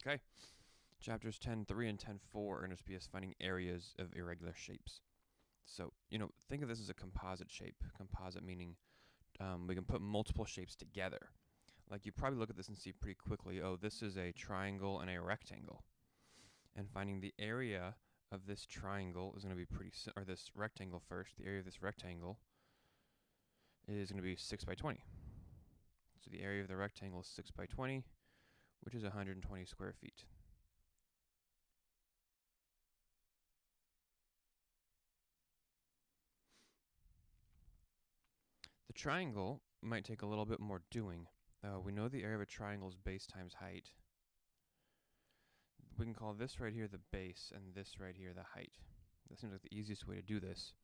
Okay, chapters 10.3 and 10.4 are going to be us finding areas of irregular shapes. So, think of this as a composite shape. Composite meaning we can put multiple shapes together. Like you probably look at this and see pretty quickly, oh, this is a triangle and a rectangle. And finding the area of this triangle is going to be or this rectangle first. The area of this rectangle is going to be 6 by 20. So the area of the rectangle is 6 by 20, which is 120 square feet. The triangle might take a little bit more doing. We know the area of a triangle is base times height. We can call this right here the base and this right here the height. That seems like the easiest way to do this.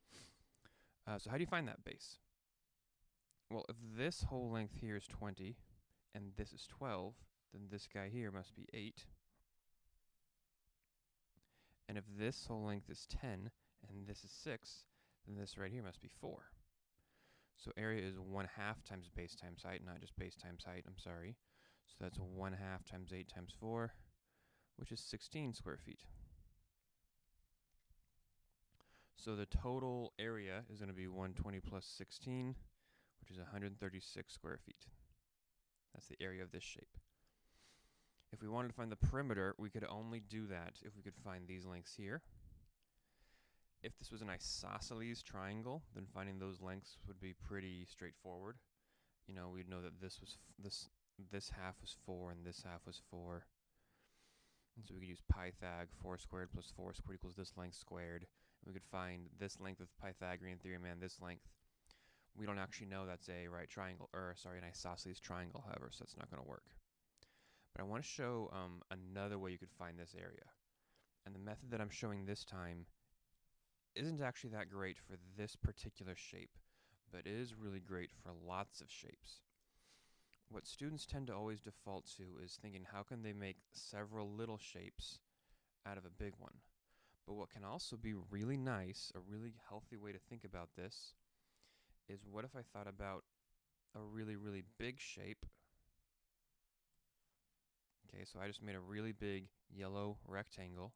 So how do you find that base? Well, if this whole length here is 20 and this is 12, then this guy here must be 8. And if this whole length is 10 and this is 6, then this right here must be 4. So area is 1/2 times base times height, not just base times height, I'm sorry. So that's 1/2 times 8 times 4, which is 16 square feet. So the total area is going to be 120 plus 16, which is 136 square feet. That's the area of this shape. If we wanted to find the perimeter, we could only do that if we could find these lengths here. If this was an isosceles triangle, then finding those lengths would be pretty straightforward. We'd know that this half was 4 and this half was 4. And so we could use Pythag, 4 squared plus 4 squared equals this length squared. And we could find this length with Pythagorean theorem and this length. We don't actually know that's a right triangle, an isosceles triangle, however, so that's not going to work. But I want to show another way you could find this area. And the method that I'm showing this time isn't actually that great for this particular shape, but is really great for lots of shapes. What students tend to always default to is thinking, how can they make several little shapes out of a big one? But what can also be really nice, a really healthy way to think about this, is what if I thought about a really, really big shape? Okay, so I just made a really big yellow rectangle.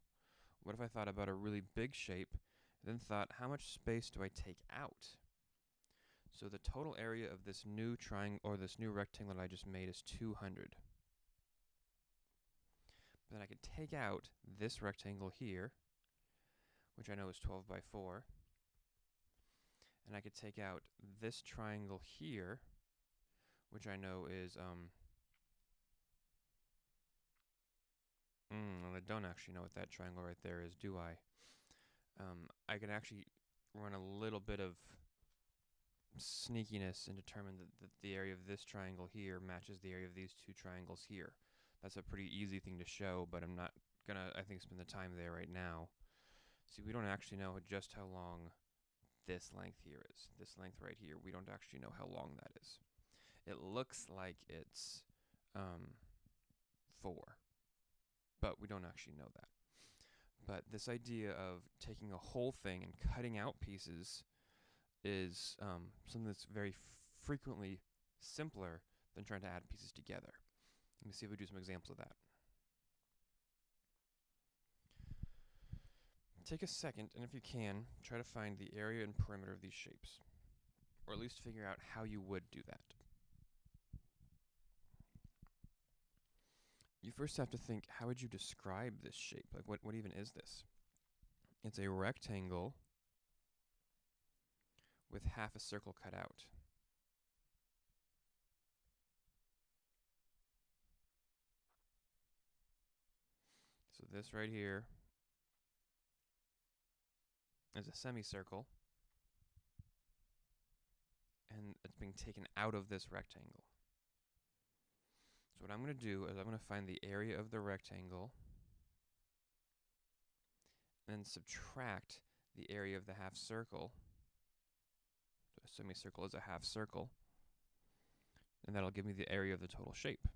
What if I thought about a really big shape, and then thought, how much space do I take out? So the total area of this new triangle, or this new rectangle that I just made, is 200. But then I could take out this rectangle here, which I know is 12 by 4. And I could take out this triangle here, which I know is, well, I don't actually know what that triangle right there is, do I? I could actually run a little bit of sneakiness and determine that the area of this triangle here matches the area of these two triangles here. That's a pretty easy thing to show, but I'm not gonna, I think, spend the time there right now. See, we don't actually know just how long this length here is. This length right here, we don't actually know how long that is. It looks like it's 4, but we don't actually know that. But this idea of taking a whole thing and cutting out pieces is something that's very frequently simpler than trying to add pieces together. Let me see if we do some examples of that. Take a second, and if you can, try to find the area and perimeter of these shapes, or at least figure out how you would do that. You first have to think, how would you describe this shape? Like, what even is this? It's a rectangle with half a circle cut out. So this right here is a semicircle, and it's being taken out of this rectangle. So what I'm going to do is I'm going to find the area of the rectangle and then subtract the area of the half circle. So a semicircle is a half circle, and that'll give me the area of the total shape.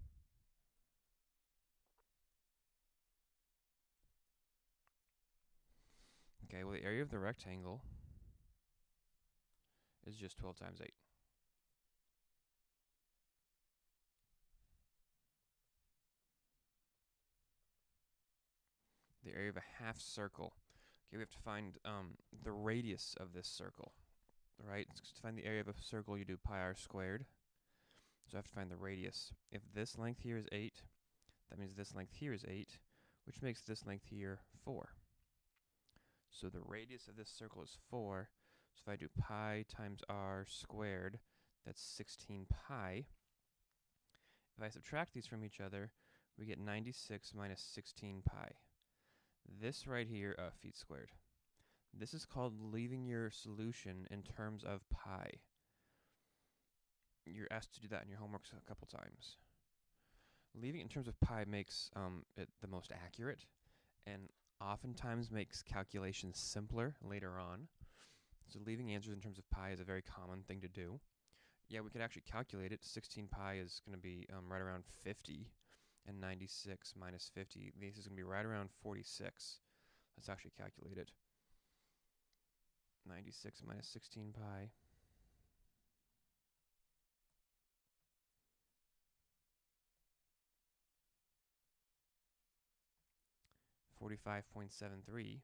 Okay, well, the area of the rectangle is just 12 times 8. the area of a half circle. Okay, we have to find the radius of this circle, right? To find the area of a circle, you do pi r squared. So I have to find the radius. If this length here is 8, that means this length here is 8, which makes this length here 4. So the radius of this circle is 4. So if I do pi times r squared, that's 16 pi. If I subtract these from each other, we get 96 minus 16 pi. This right here, feet squared. This is called leaving your solution in terms of pi. You're asked to do that in your homework a couple times. Leaving it in terms of pi makes it the most accurate, and oftentimes makes calculations simpler later on. So leaving answers in terms of pi is a very common thing to do. Yeah, we could actually calculate it. 16 pi is going to be right around 50, and 96 minus 50, this is going to be right around 46. Let's actually calculate it. 96 minus 16 pi. 45.73.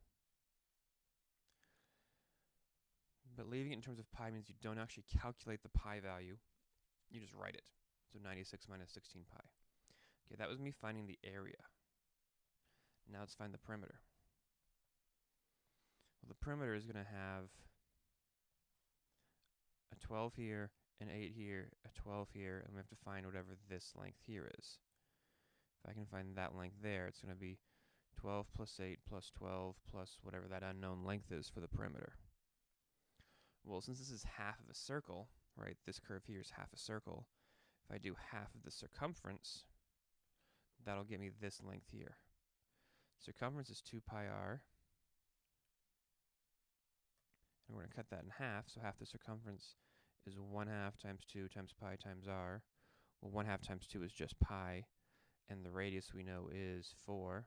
But leaving it in terms of pi means you don't actually calculate the pi value. You just write it. So 96 minus 16 pi. Okay, that was me finding the area. Now let's find the perimeter. Well, the perimeter is going to have a 12 here, an 8 here, a 12 here, and we have to find whatever this length here is. If I can find that length there, it's going to be 12 plus 8 plus 12 plus whatever that unknown length is for the perimeter. Well, since this is half of a circle, right, this curve here is half a circle, if I do half of the circumference, that'll give me this length here. Circumference is 2 pi r, and we're going to cut that in half, so half the circumference is 1/2 times 2 times pi times r. Well, 1/2 times 2 is just pi, and the radius we know is 4.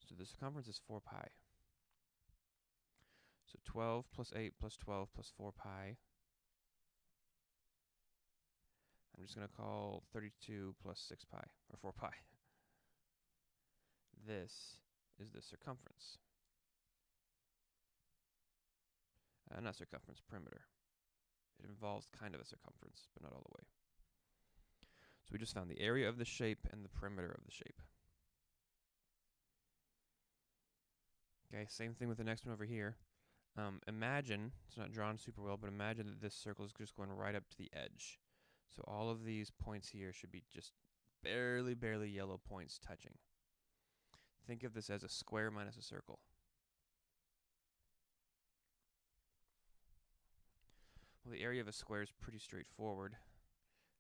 So the circumference is 4 pi. So 12 plus 8 plus 12 plus 4 pi. I'm just going to call 32 plus 6 pi, or 4 pi. This is the circumference. Not circumference, perimeter. It involves kind of a circumference, but not all the way. So we just found the area of the shape and the perimeter of the shape. Okay, same thing with the next one over here. Imagine, it's not drawn super well, but imagine that this circle is just going right up to the edge. So all of these points here should be just barely yellow points touching. Think of this as a square minus a circle. Well, the area of a square is pretty straightforward.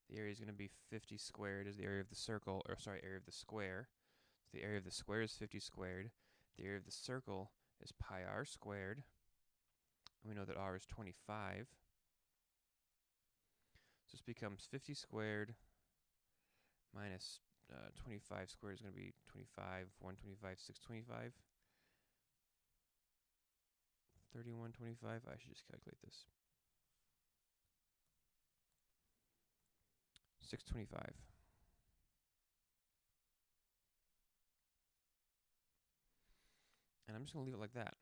The area is going to be 50 squared is the area of the circle, or sorry, area of the square. So the area of the square is 50 squared. The area of the circle is pi r squared. And we know that r is 25. So this becomes 50 squared minus 25 squared is going to be 25, 125, 625. 3125. I should just calculate this. 625. And I'm just going to leave it like that.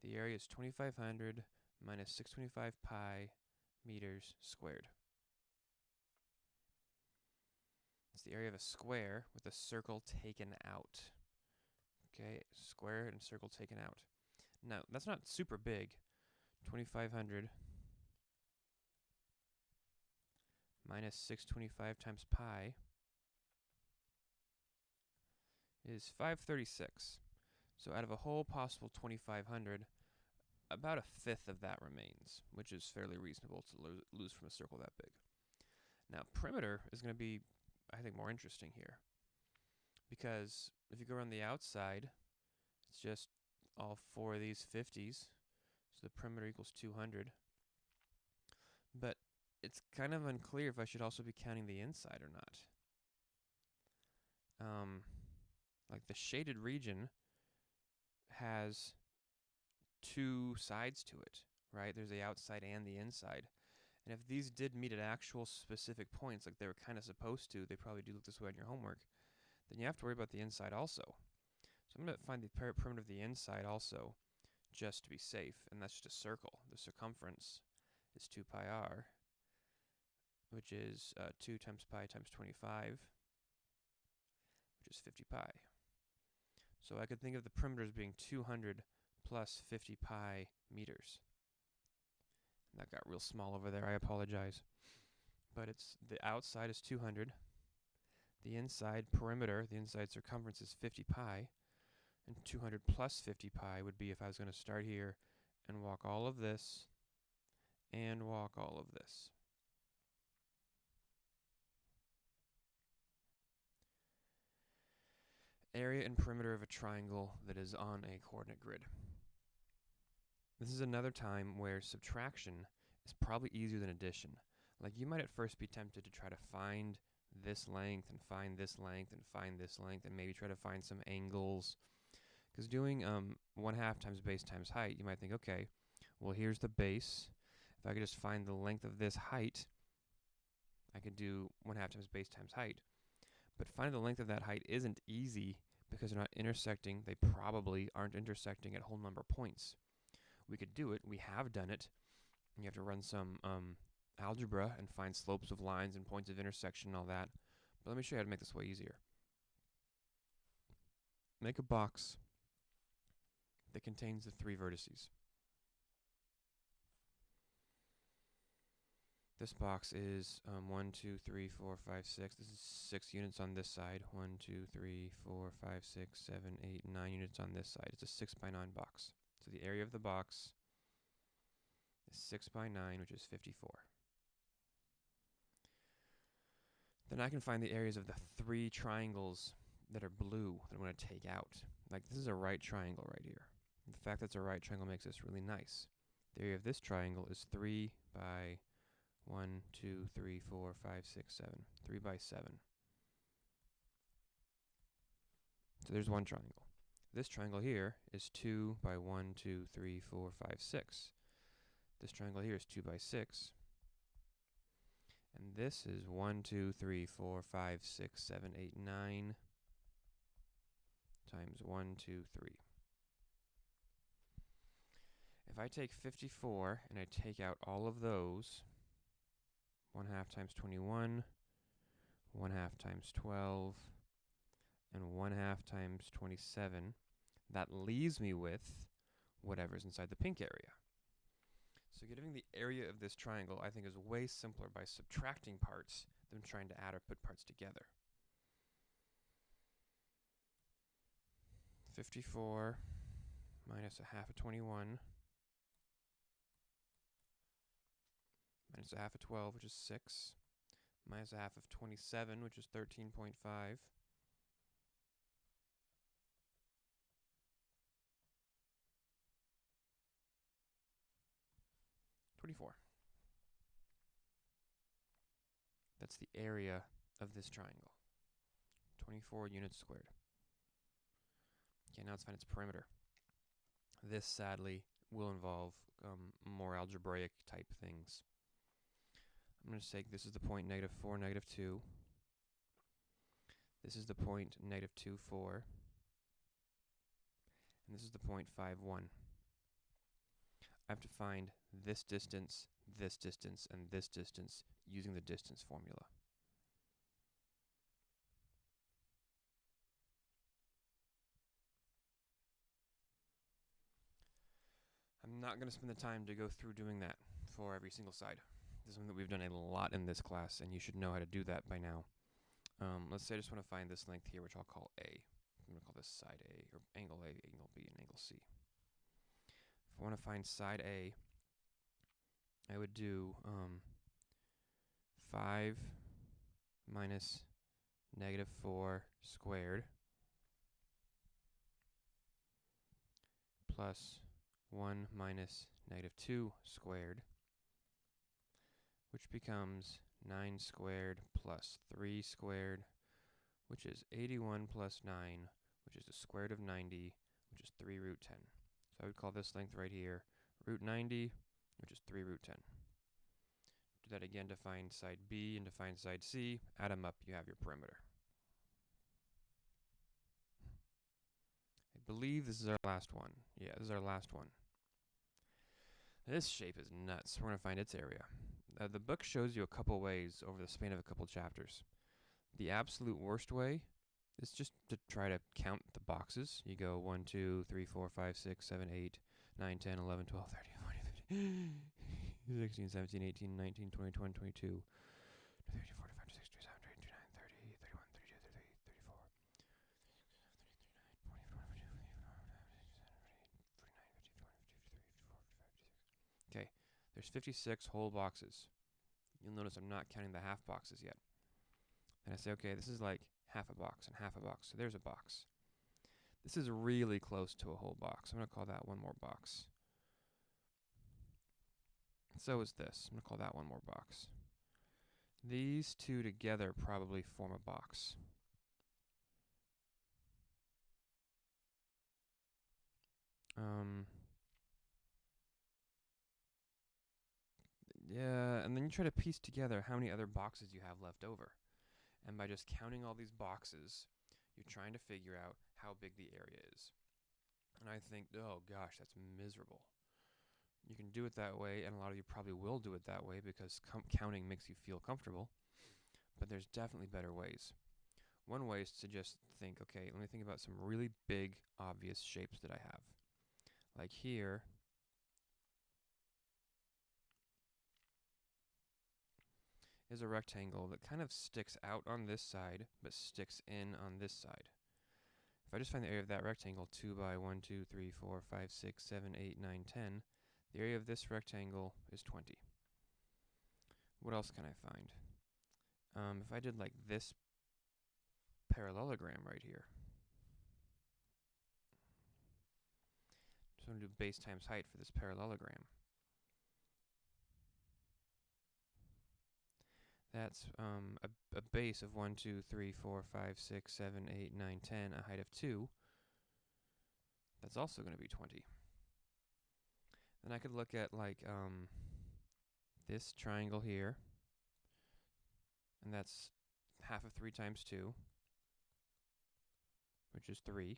The area is 2500 minus 625 pi meters squared. It's the area of a square with a circle taken out. Okay, square and circle taken out. Now, that's not super big. 2500 minus 625 times pi is 536. So out of a whole possible 2500, about a fifth of that remains, which is fairly reasonable to lose from a circle that big. Now, perimeter is going to be, I think, more interesting here. Because if you go around the outside, it's just all 4 of these 50s. So the perimeter equals 200. But it's kind of unclear if I should also be counting the inside or not. Like the shaded region has 2 sides to it, right? There's the outside and the inside. And if these did meet at actual specific points, like they were kind of supposed to, they probably do look this way on your homework, then you have to worry about the inside also. So I'm going to find the perimeter of the inside also, just to be safe, and that's just a circle. The circumference is 2 pi r, which is 2 times pi times 25, which is 50 pi. So I could think of the perimeter as being 200 plus 50 pi meters. That got real small over there, I apologize. But it's the outside is 200. The inside perimeter, the inside circumference is 50 pi. And 200 plus 50 pi would be if I was going to start here and walk all of this and walk all of this. Area and perimeter of a triangle that is on a coordinate grid. This is another time where subtraction is probably easier than addition. Like, you might at first be tempted to try to find this length and find this length and find this length and maybe try to find some angles. Because doing 1/2 times base times height, you might think, okay, well, here's the base. If I could just find the length of this height, I could do 1/2 times base times height. But finding the length of that height isn't easy because they're not intersecting. They probably aren't intersecting at whole number points. We could do it. We have done it. You have to run some algebra and find slopes of lines and points of intersection and all that. But let me show you how to make this way easier. Make a box that contains the 3 vertices. This box is 1, 2, 3, 4, 5, 6. This is 6 units on this side. 1, 2, 3, 4, 5, 6, 7, 8, 9 units on this side. It's a 6 by 9 box. So the area of the box is 6 by 9, which is 54. Then I can find the areas of the 3 triangles that are blue that I'm going to take out. Like, this is a right triangle right here. The fact that it's a right triangle makes this really nice. The area of this triangle is 3 by 1, 2, 3, 4, 5, 6, 7. 3 by 7. So there's one triangle. This triangle here is 2 by 1, 2, 3, 4, 5, 6. This triangle here is 2 by 6. And this is 1, 2, 3, 4, 5, 6, 7, 8, 9 times 1, 2, 3. If I take 54 and I take out all of those, 1/2 times 21, 1/2 times 12, and 1/2 times 27, that leaves me with whatever's inside the pink area. So getting the area of this triangle, I think, is way simpler by subtracting parts than trying to add or put parts together. 54 minus 1/2 of 21 minus 1/2 of 12, which is 6, minus 1/2 of 27, which is 13.5. 24. That's the area of this triangle. 24 units squared. Okay, now let's find its perimeter. This, sadly, will involve more algebraic type things. I'm going to say this is the point -4, -2. This is the point -2, 4. And this is the point 5, 1. I have to find this distance, and this distance using the distance formula. I'm not going to spend the time to go through doing that for every single side. This is something that we've done a lot in this class, and you should know how to do that by now. Let's say I just want to find this length here, which I'll call A. I'm going to call this side A, or angle A, angle B, and angle C. If I want to find side A, I would do 5 minus -4 squared plus 1 minus -2 squared, which becomes 9 squared plus 3 squared, which is 81 plus 9, which is the square root of 90, which is 3 root 10. So I would call this length right here root 90, which is 3 root 10. Do that again to find side B and to find side C. Add them up, you have your perimeter. believe this is our last one. Yeah, this is our last one. This shape is nuts. We're going to find its area. The book shows you a couple ways over the span of a couple chapters. The absolute worst way is just to try to count the boxes. You go 1, 2, 3, 4, 5, 6, 7, 8, 9, 10, 11, 12, 13, 14, 15, 16, 17, 18, 19, 20, 21, 22, 23, 24, 25, 26, 27, 28, 29, 30, 31, 32, 33, 34, 40, 41, 42, 43, 44, 45, 46. Okay, there's 56 whole boxes. You'll notice I'm not counting the half boxes yet. And I say, okay, this is like half a box and half a box. So there's a box. This is really close to a whole box. I'm going to call that one more box. So is this. I'm going to call that one more box. These two together probably form a box. Yeah, and then you try to piece together how many other boxes you have left over. And by just counting all these boxes, you're trying to figure out how big the area is. And I think, oh gosh, that's miserable. You can do it that way, and a lot of you probably will do it that way because counting makes you feel comfortable. But there's definitely better ways. One way is to just think, okay, let me think about some really big, obvious shapes that I have. Like here, is a rectangle that kind of sticks out on this side, but sticks in on this side. If I just find the area of that rectangle, 2 by 1, 2, 3, 4, 5, 6, 7, 8, 9, 10, the area of this rectangle is 20. What else can I find? If I did like this parallelogram right here, just want to do base times height for this parallelogram. That's a base of 1, 2, 3, 4, 5, 6, 7, 8, 9, 10, a height of 2. That's also going to be 20. Then I could look at like this triangle here, and that's half of 3 times 2, which is 3.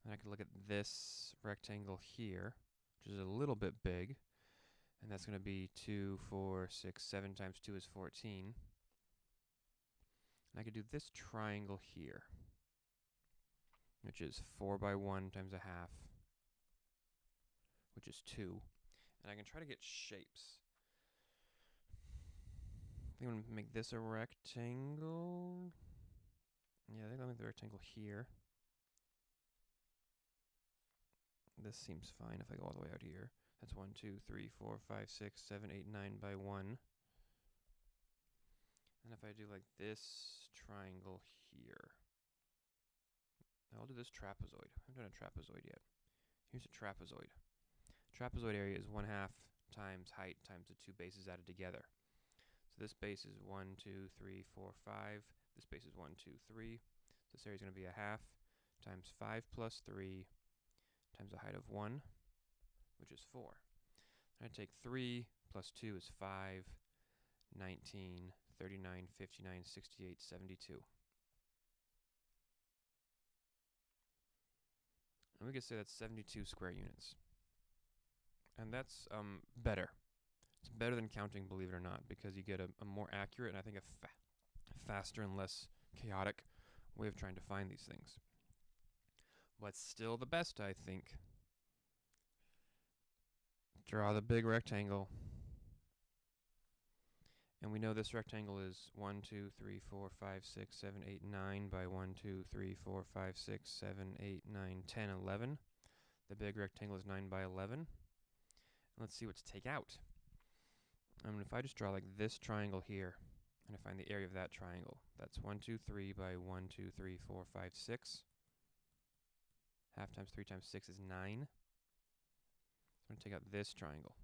And I could look at this rectangle here, which is a little bit big, and that's going to be 2, 4, 6, 7 times 2 is 14. And I could do this triangle here, which is 4 by 1 times a half, which is 2. And I can try to get shapes. I think I'm going to make this a rectangle. Yeah, I think I'll make the rectangle here. This seems fine if I go all the way out here. That's 1, 2, 3, 4, 5, 6, 7, 8, 9 by 1. And if I do like this triangle here, I'll do this trapezoid. I haven't done a trapezoid yet. Here's a trapezoid. Trapezoid area is 1/2 times height times the 2 bases added together. So this base is 1, 2, 3, 4, 5. This base is 1, 2, 3. So this area is going to be 1/2 times 5 plus 3 times a height of 1, which is 4. And I take 3 plus 2 is 5, 19, 39, 59, 68, 72. And we could say that's 72 square units. And that's better. It's better than counting, believe it or not, because you get a more accurate and I think a faster and less chaotic way of trying to find these things. What's still the best, I think? Draw the big rectangle. And we know this rectangle is 1, 2, 3, 4, 5, 6, 7, 8, 9 by 1, 2, 3, 4, 5, 6, 7, 8, 9, 10, 11. The big rectangle is 9 by 11. Let's see what to take out. If I just draw like this triangle here, and I find the area of that triangle, that's 1, 2, 3 by 1, 2, 3, 4, 5, 6. Half times 3 times 6 is 9. I'm going to take out this triangle.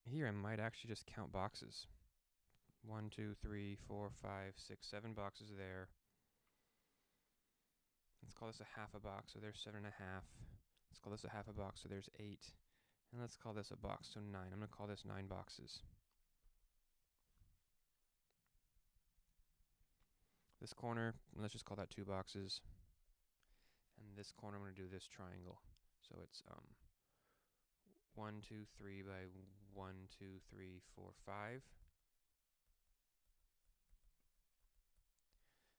Here I might actually just count boxes. 1, 2, 3, 4, 5, 6, 7 boxes there. Let's call this a half a box, so there's 7.5. Let's call this a half a box, so there's 8. And let's call this a box, so 9. I'm going to call this 9 boxes. This corner, let's just call that 2 boxes. And this corner, I'm going to do this triangle. So it's 1, 2, 3 by 1, 2, 3, 4, 5.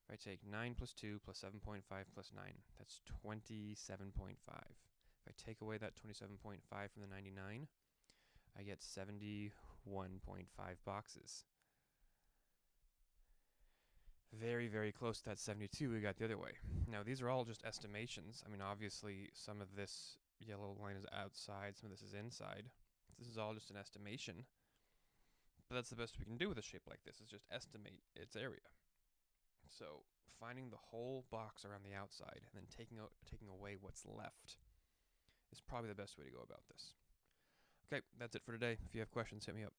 If I take 9 plus 2 plus 7.5 plus 9, that's 27.5. If I take away that 27.5 from the 99, I get 71.5 boxes. Very, very close to that 72 we got the other way. Now, these are all just estimations. I mean, obviously, some of this yellow line is outside, some of this is inside. This is all just an estimation. But that's the best we can do with a shape like this, is just estimate its area. So, finding the whole box around the outside and then taking away what's left is probably the best way to go about this. Okay, that's it for today. If you have questions, hit me up.